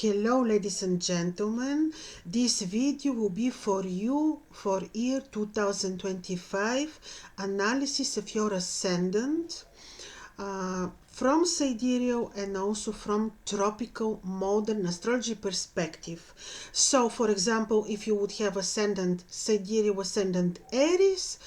Hello ladies and gentlemen, this video will be for you for year 2025, analysis of your ascendant from sidereal and also from tropical modern astrology perspective. So for example, if you would have ascendant sidereal ascendant Aries,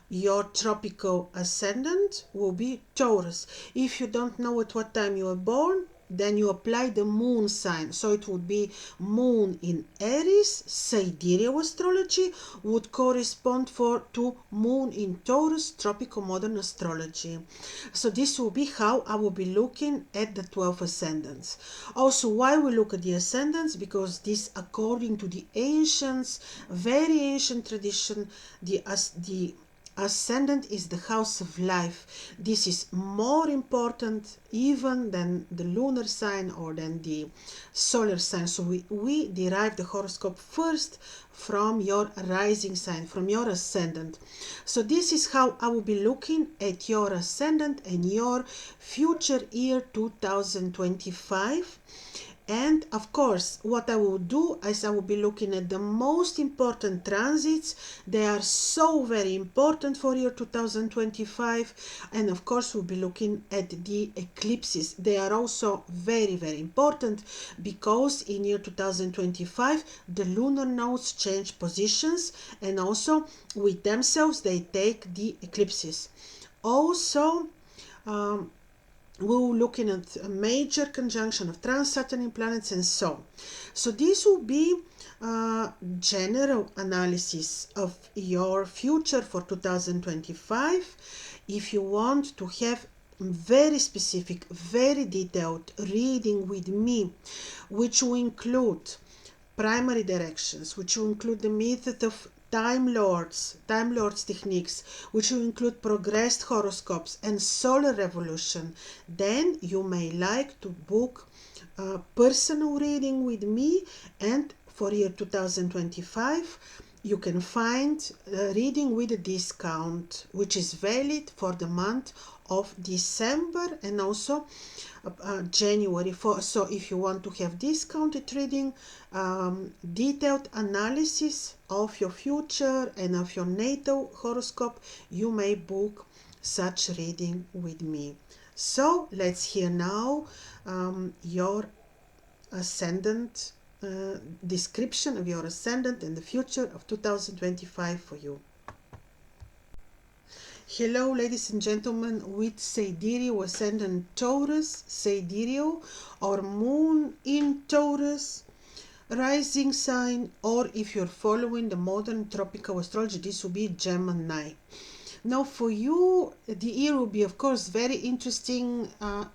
your tropical ascendant will be Taurus. If you don't know at what time you were born, then you apply the moon sign. So it would be moon in Aries. Sidereal astrology would correspond to moon in Taurus, tropical modern astrology. So this will be how I will be looking at the 12 ascendants. Also, why we look at the ascendants? Because this, according to the ancients, very ancient tradition, the Ascendant is the house of life. This is more important even than the lunar sign or than the solar sign. So we derive the horoscope first from your rising sign, from your ascendant. So this is how I will be looking at your ascendant and your future year 2025. And of course, what I will do is I will be looking at the most important transits. They are so very important for year 2025. And of course, we'll be looking at the eclipses. They are also very, very important because in year 2025, the lunar nodes change positions and also with themselves, they take the eclipses. Also, we're looking at a major conjunction of trans-Saturn planets and so on. So this will be a general analysis of your future for 2025. If you want to have very specific, very detailed reading with me, which will include primary directions, which will include the method of Time Lords techniques, which will include progressed horoscopes and solar revolution, then you may like to book a personal reading with me. And for year 2025, you can find a reading with a discount, which is valid for the month of December and also January. So if you want to have discounted reading, detailed analysis of your future and of your natal horoscope, you may book such reading with me. So let's hear now your ascendant, description of your ascendant and the future of 2025 for you. Hello ladies and gentlemen, with sidereal ascendant Taurus, sidereal or moon in Taurus, rising sign, or if you're following the modern tropical astrology, this will be Gemini. Now for you, the year will be of course very interesting.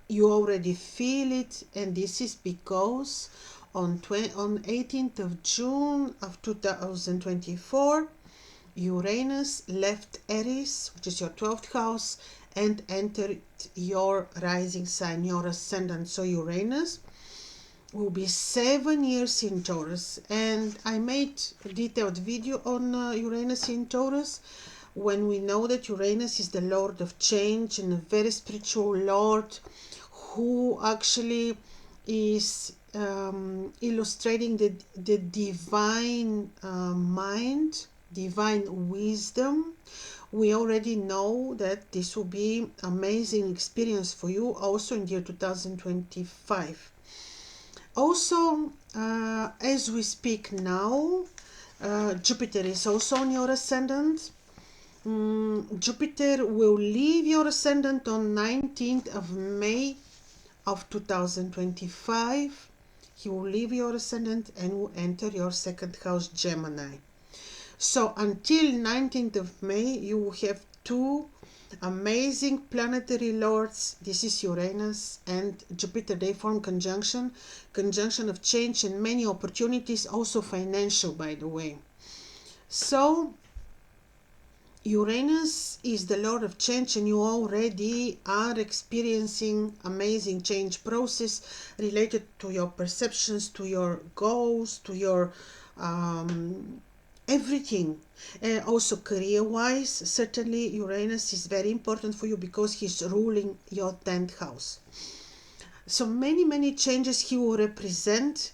You already feel it, and this is because on 18th of June of 2024, Uranus left Aries, which is your 12th house, and entered your rising sign, your ascendant. So Uranus will be 7 years in Taurus, and I made a detailed video on Uranus in Taurus, when we know that Uranus is the lord of change and a very spiritual lord who actually is illustrating the divine mind, divine wisdom. We already know that this will be amazing experience for you also in the year 2025. Also, as we speak now, Jupiter is also on your ascendant. Jupiter will leave your ascendant on 19th of May of 2025. He will leave your ascendant and will enter your second house, Gemini. So until 19th of May, you will have two amazing planetary lords. This is Uranus and Jupiter. They form conjunction of change and many opportunities, also financial, by the way. So Uranus is the lord of change, and you already are experiencing amazing change process related to your perceptions, to your goals, to your everything. Also career-wise, certainly Uranus is very important for you because he's ruling your 10th house. So many changes he will represent.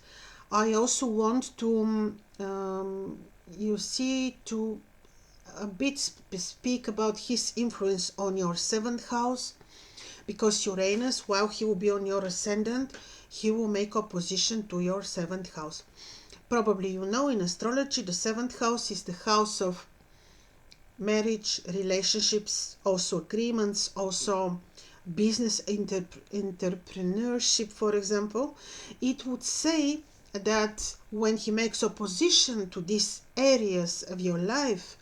I also want to you see, to a bit speak about his influence on your 7th house, because Uranus, while he will be on your ascendant, he will make opposition to your 7th house. Probably you know, in astrology the 7th house is the house of marriage, relationships, also agreements, also business entrepreneurship, for example. It would say that when he makes opposition to these areas of your life,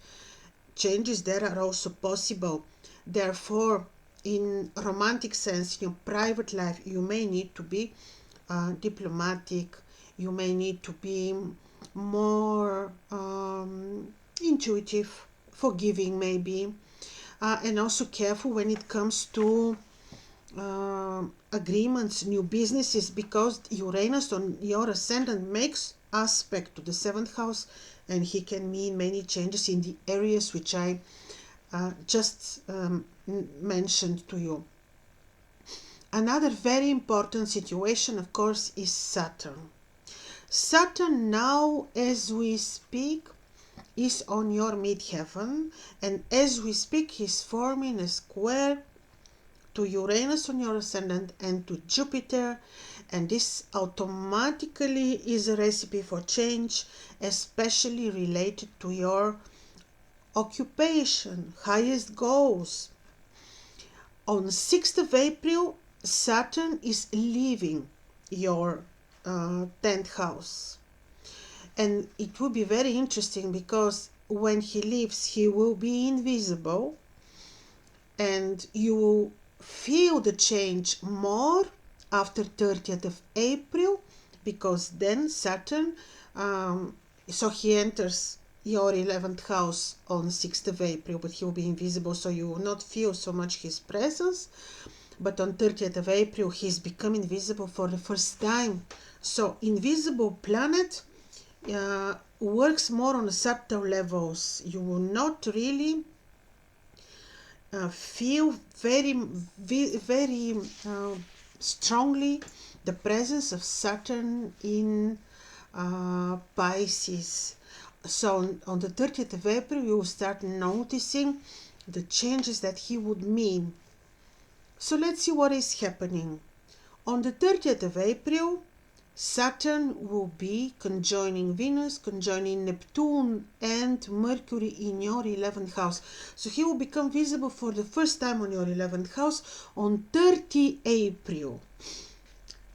changes there are also possible. Therefore, in romantic sense, in your private life, you may need to be diplomatic, you may need to be more intuitive, forgiving maybe, and also careful when it comes to agreements, new businesses, because Uranus on your ascendant makes aspect to the 7th house, and he can mean many changes in the areas which I just mentioned to you. Another very important situation, of course, is Saturn. Saturn now, as we speak, is on your midheaven, and as we speak, he's forming a square to Uranus on your ascendant and to Jupiter, and this automatically is a recipe for change, especially related to your occupation, highest goals. On 6th of April, Saturn is leaving your 10th house. And it will be very interesting, because when he leaves, he will be invisible, and you will feel the change more after 30th of April, because then Saturn, so he enters your 11th house on 6th of April, but he will be invisible, so you will not feel so much his presence. But on 30th of April, he's becoming visible for the first time. So invisible planet works more on subtle levels. You will not really feel very strongly the presence of Saturn in Pisces. So on the 30th of April, you will start noticing the changes that he would mean. So let's see what is happening. On the 30th of April, Saturn will be conjoining Venus, conjoining Neptune and Mercury in your 11th house. So he will become visible for the first time on your 11th house on 30 April.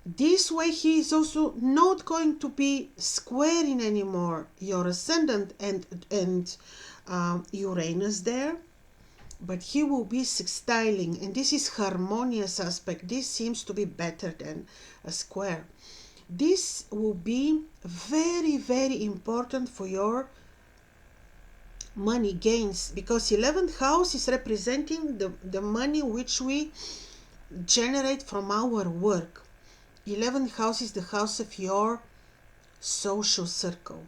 This way he is also not going to be squaring anymore your ascendant and Uranus there, but he will be sextiling, and this is harmonious aspect. This seems to be better than a square. This will be very important for your money gains, because 11th house is representing the money which we generate from our work. 11th house is the house of your social circle.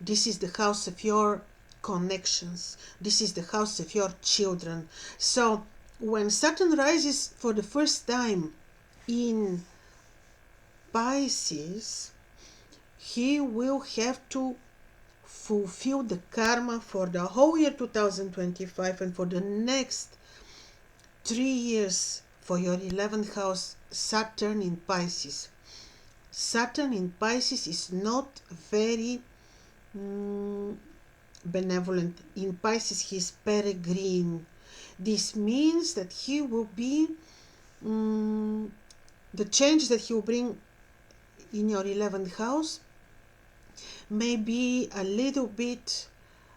This is the house of your connections. This is the house of your children. So when Saturn rises for the first time in Pisces, he will have to fulfill the karma for the whole year 2025 and for the next 3 years for your 11th house, Saturn in Pisces. Saturn in Pisces is not very benevolent. In Pisces, he is peregrine. This means that he will be, the change that he will bring in your 11th house may be a little bit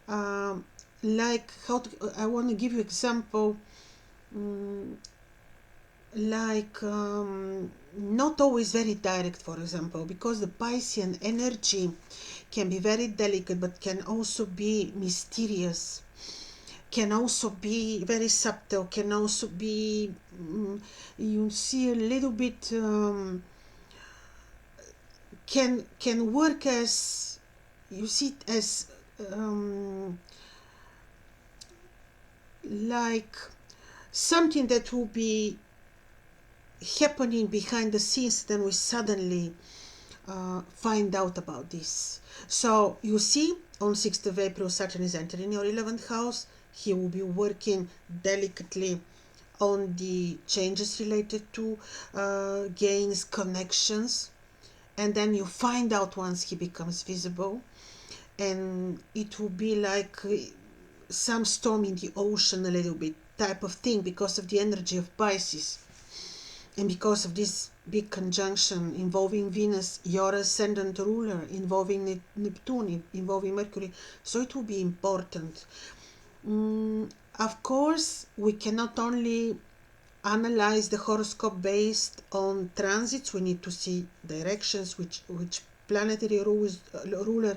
like, I want to give you example, like not always very direct, for example, because the Piscean energy can be very delicate, but can also be mysterious, can also be very subtle, can also be, you see, a little bit, can work as, you see it as like something that will be happening behind the scenes, then we suddenly find out about this. So you see, on 6th of April, Saturn is entering your 11th house. He will be working delicately on the changes related to gains, connections, and then you find out once he becomes visible, and it will be like some storm in the ocean, a little bit type of thing, because of the energy of Pisces, and because of this big conjunction involving Venus, your ascendant ruler, involving Neptune, involving Mercury. So it will be important. Of course, we cannot only analyze the horoscope based on transits. We need to see directions, which planetary ruler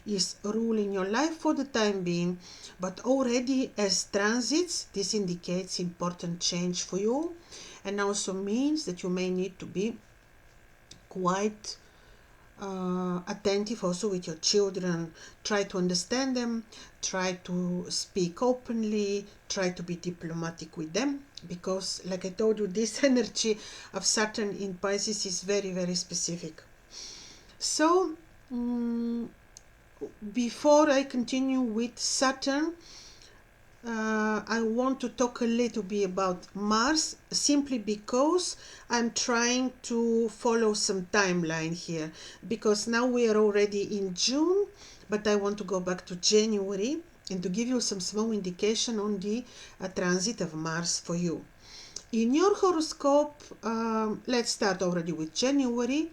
is ruling your life for the time being. But already as transits, this indicates important change for you, and also means that you may need to be quite attentive also with your children. Try to understand them, try to speak openly, try to be diplomatic with them, because like I told you, this energy of Saturn in Pisces is very, very specific. So before I continue with Saturn, I want to talk a little bit about Mars, simply because I'm trying to follow some timeline here, because now we are already in June, but I want to go back to January and to give you some small indication on the transit of Mars for you. In your horoscope, let's start already with January.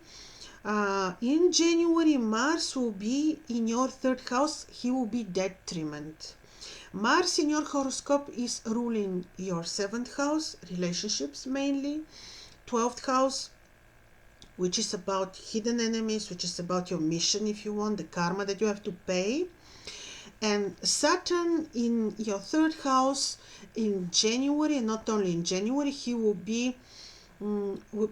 In January, Mars will be in your 3rd house. He will be detriment. Mars in your horoscope is ruling your 7th house, relationships mainly, 12th house, which is about hidden enemies, which is about your mission, if you want, the karma that you have to pay. And Saturn in your 3rd house in January, and not only in January, he will be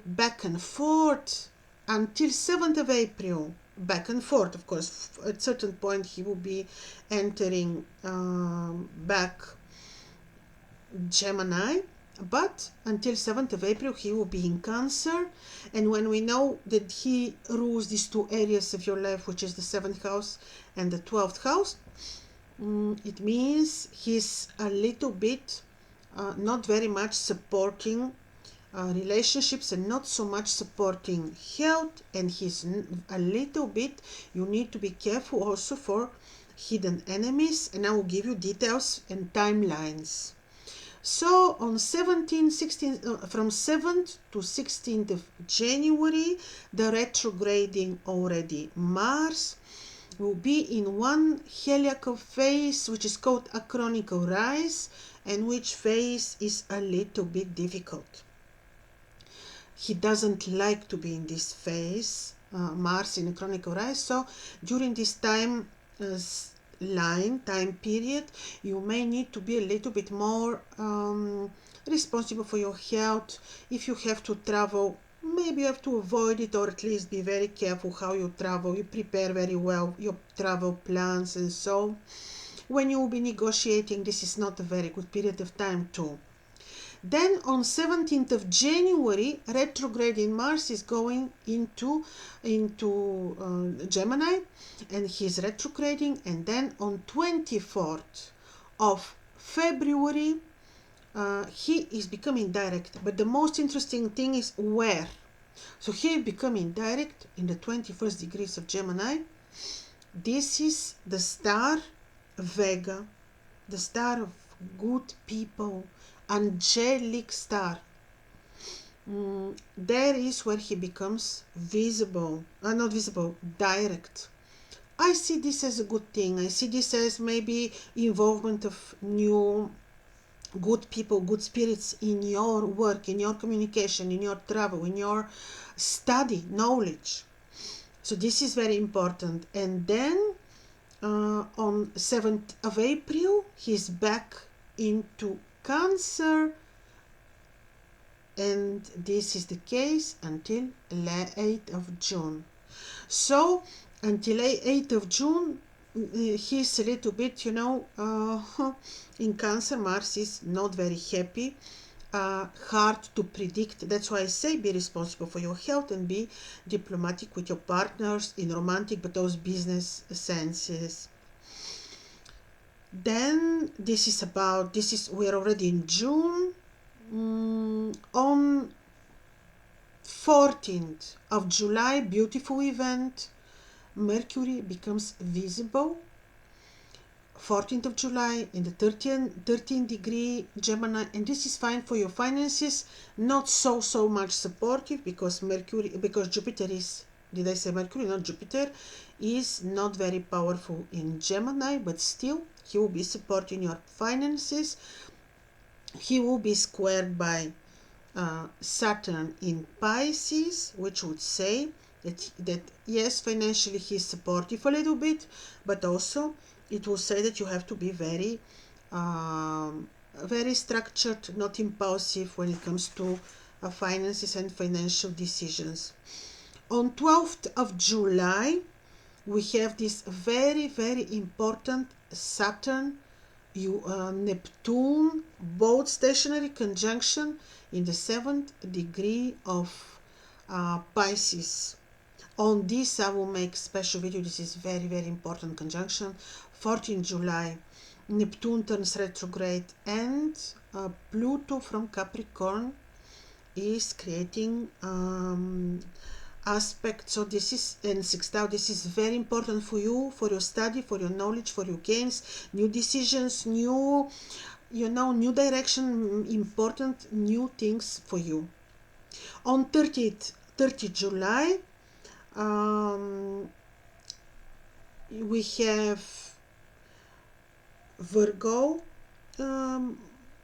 back and forth until 7th of April. Back and forth, of course. At a certain point, he will be entering back Gemini, but until 7th of April, he will be in Cancer. And when we know that he rules these two areas of your life, which is the 7th house and the 12th house, it means he's a little bit not very much supporting relationships and not so much supporting health, and he's a little bit, you need to be careful also for hidden enemies, and I will give you details and timelines. So on 17, 16, from 7th to 16th of January, the retrograding already Mars will be in one heliacal phase, which is called acronical rise, and which phase is a little bit difficult. He doesn't like to be in this phase, Mars in a chronicle rise. So during this time period, you may need to be a little bit more responsible for your health. If you have to travel, maybe you have to avoid it, or at least be very careful how you travel. You prepare very well your travel plans, and so when you will be negotiating, this is not a very good period of time too. Then on 17th of January, retrograding Mars is going into Gemini, and he's retrograding. And then on 24th of February, he is becoming direct. But the most interesting thing is where. So he is becoming direct in the 21st degrees of Gemini. This is the star Vega, the star of good people, angelic star. There is where he becomes visible, not visible, direct. I see this as a good thing. I see this as maybe involvement of new good people, good spirits in your work, in your communication, in your travel, in your study, knowledge. So this is very important. And then on 7th of April, he's back into Cancer, and this is the case until 8th of June. So until 8th of June, he's a little bit, in Cancer. Mars is not very happy. hard to predict. That's why I say be responsible for your health and be diplomatic with your partners in romantic but also business senses. Then we're already in June. On 14th of July, beautiful event, Mercury becomes visible. 14th of July in the 13 degree Gemini, and this is fine for your finances. Not so much supportive because Jupiter is, did I say Mercury? Not Jupiter, is not very powerful in Gemini, but still he will be supporting your finances. He will be squared by Saturn in Pisces, which would say that yes, financially he's supportive a little bit, but also it will say that you have to be very very structured, not impulsive when it comes to finances and financial decisions. On 12th of July, we have this very important Saturn Neptune both stationary conjunction in the 7th degree of Pisces. On this I will make special video. This is very important conjunction. 14 July, Neptune turns retrograde, and Pluto from Capricorn is creating aspect. So this is in sixth house. This is very important for you, for your study, for your knowledge, for your gains, new decisions, new direction, important new things for you. On 30 July, we have Virgo,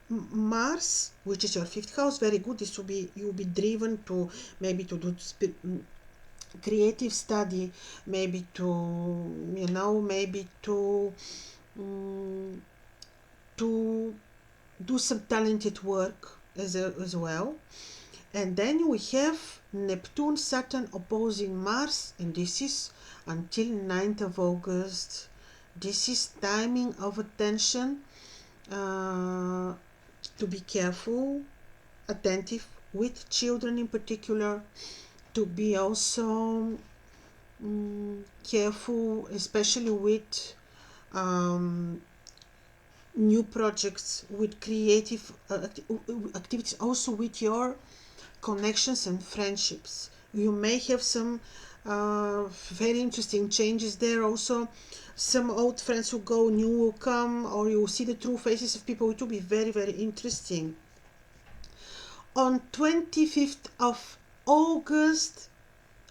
Mars, which is your 5th house. Very good. This will be, you'll be driven to maybe to do creative study, maybe to to do some talented work as well. And then we have Neptune Saturn opposing Mars, and this is until 9th of August. This is timing of attention, to be careful, attentive with children in particular, to be also careful, especially with new projects, with creative activities, also with your connections and friendships. You may have some very interesting changes there. Also, some old friends will go, new will come, or you will see the true faces of people. It will be very interesting. On 25th of August,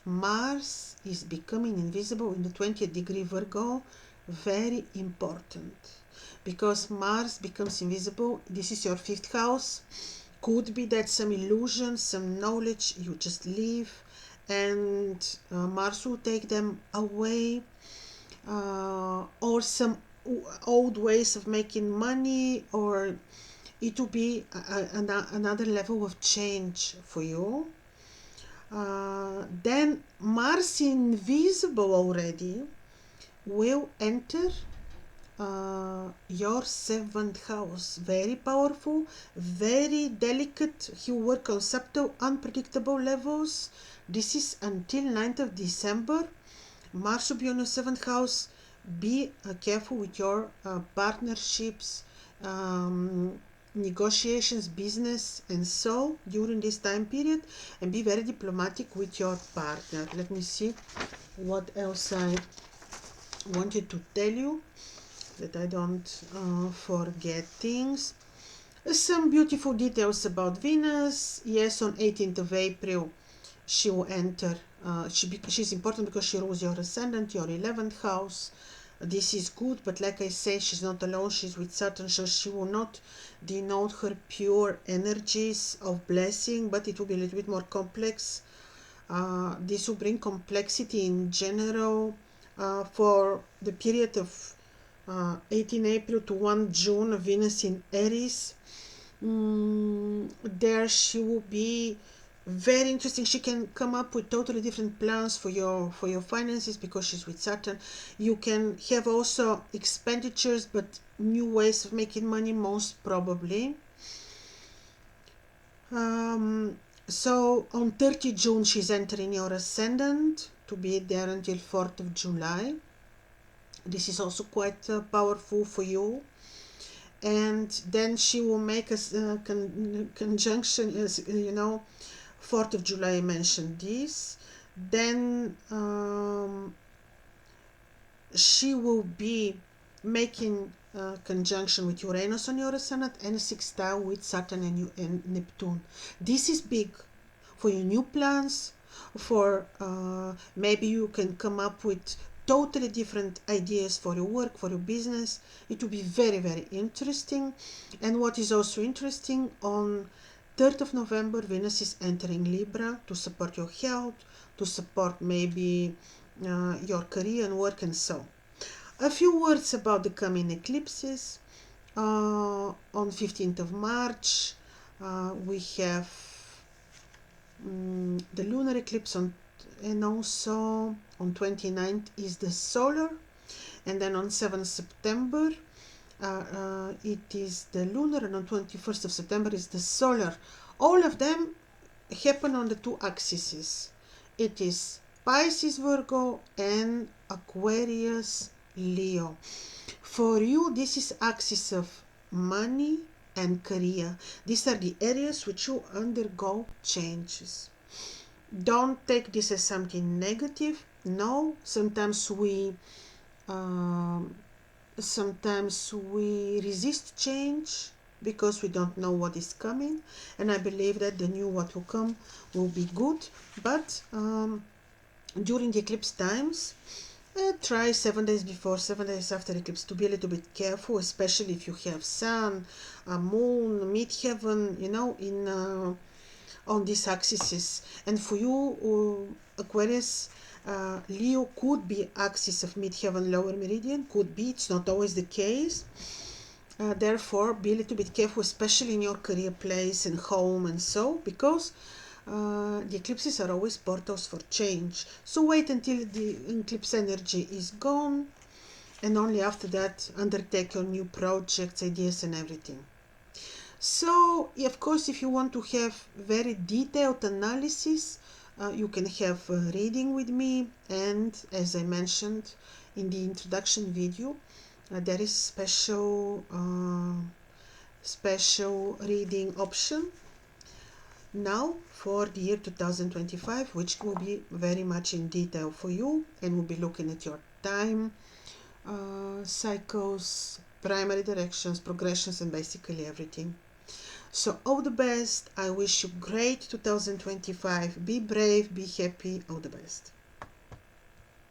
Mars is becoming invisible in the 20th degree Virgo. Very important, because Mars becomes invisible. This is your 5th house. Could be that some illusion, some knowledge you just leave, and Mars will take them away, or some old ways of making money, or it will be another level of change for you. Then Mars invisible already will enter your 7th house. Very powerful, very delicate. He will work on subtle, unpredictable levels. This is until 9th of December. Mars will be on your 7th house. Be careful with your partnerships, negotiations, business, and so during this time period, and be very diplomatic with your partner. Let me see what else I wanted to tell you, that I don't forget things. Some beautiful details about Venus. Yes, on 18th of April she will enter. She's important because she rules your Ascendant, your 11th house. This is good, but like I say, she's not alone. She's with Saturn, so she will not denote her pure energies of blessing, but it will be a little bit more complex. This will bring complexity in general for the period of 18 April to 1 June. Venus in Aries. There she will be very interesting. She can come up with totally different plans for your finances because she's with Saturn. You can have also expenditures, but new ways of making money, most probably. So on 30 June she's entering your Ascendant to be there until 4th of July. This is also quite powerful for you. And then she will make a conjunction, as you know, 4th of July I mentioned this. Then she will be making a conjunction with Uranus on your Ascendant and a sextile with Saturn and Neptune. This is big for your new plans, for maybe you can come up with totally different ideas for your work, for your business. It will be very, very interesting. And what is also interesting, on 3rd of November, Venus is entering Libra to support your health, to support maybe your career and work and so. A few words about the coming eclipses. On 15th of March, we have the lunar eclipse and also on 29th is the solar, and then on 7th September it is the lunar, and on 21st of September is the solar. All of them happen on the two axes. It is Pisces Virgo and Aquarius Leo. For you, this is axis of money and career. These are the areas which you undergo changes. Don't take this as something negative. No, sometimes we resist change because we don't know what is coming, and I believe that the new what will come will be good. But during the eclipse times, try 7 days before, 7 days after eclipse to be a little bit careful, especially if you have sun, moon, midheaven, you know, in on these axes. And for you, Aquarius, Leo could be axis of midheaven, lower meridian, could be, it's not always the case. Therefore, be a little bit careful, especially in your career place and home and so, because the eclipses are always portals for change. So wait until the eclipse energy is gone, and only after that undertake your new projects, ideas and everything. So of course, if you want to have very detailed analysis, you can have a reading with me, and as I mentioned in the introduction video, there is special reading option now for the year 2025, which will be very much in detail for you, and we'll be looking at your time cycles, primary directions, progressions, and basically everything. So all the best. I wish you great 2025. Be brave, be happy. All the best.